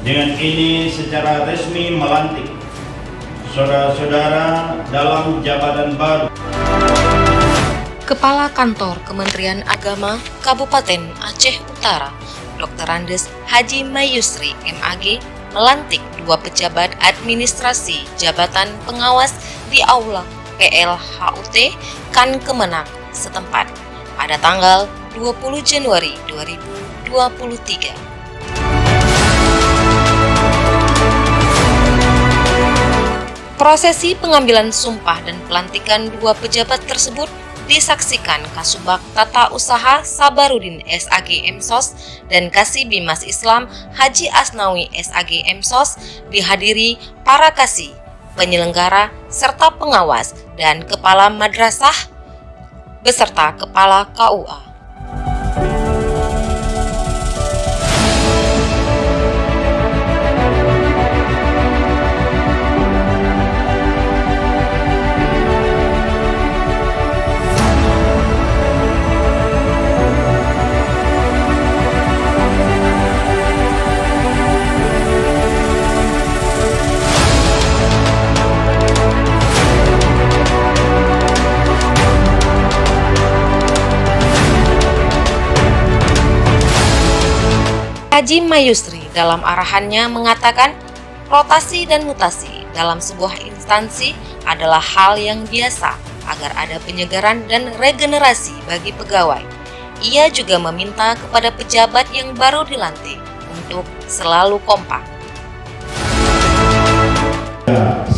Dengan ini secara resmi melantik saudara-saudara dalam jabatan baru. Kepala Kantor Kementerian Agama Kabupaten Aceh Utara, Dr. Andes Haji Mayusri MAG, melantik 2 pejabat administrasi jabatan pengawas di Aula PLHUT Kan Kemenang setempat pada tanggal 20 Januari 2023. Prosesi pengambilan sumpah dan pelantikan 2 pejabat tersebut disaksikan Kasubag Tata Usaha Sabarudin SAG Emsos dan Kasih Bimas Islam Haji Asnawi SAG Emsos, dihadiri para kasih, penyelenggara, serta pengawas dan kepala madrasah beserta kepala KUA. Haji Mayusri dalam arahannya mengatakan rotasi dan mutasi dalam sebuah instansi adalah hal yang biasa agar ada penyegaran dan regenerasi bagi pegawai. Ia juga meminta kepada pejabat yang baru dilantik untuk selalu kompak.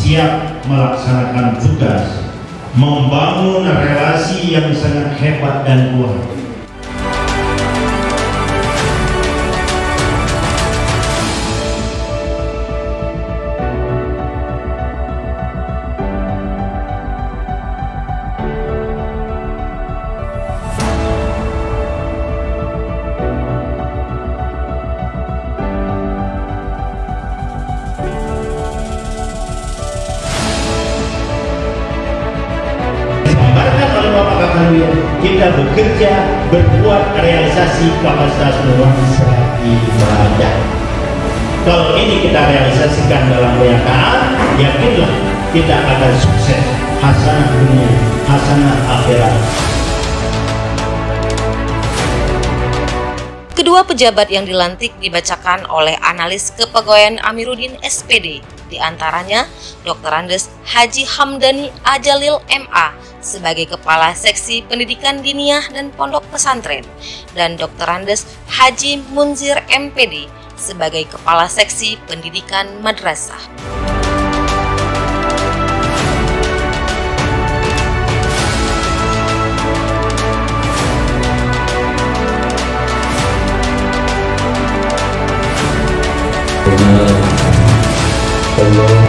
Siap melaksanakan tugas, membangun relasi yang sangat hebat dan kuat. Kita bekerja, berbuat realisasi kapasitas nuansa ibadah. Kalau ini kita realisasikan dalam kenyataan, yakinlah kita akan sukses, hasanah dunia, hasanah akhirat. Kedua pejabat yang dilantik dibacakan oleh analis kepegawaian Amiruddin SPD, diantaranya Dr. Andes Haji Hamdani Ajalil MA sebagai Kepala Seksi Pendidikan Diniyah dan Pondok Pesantren, dan Dr. Andes Haji Munzir MPD sebagai Kepala Seksi Pendidikan Madrasah. Allah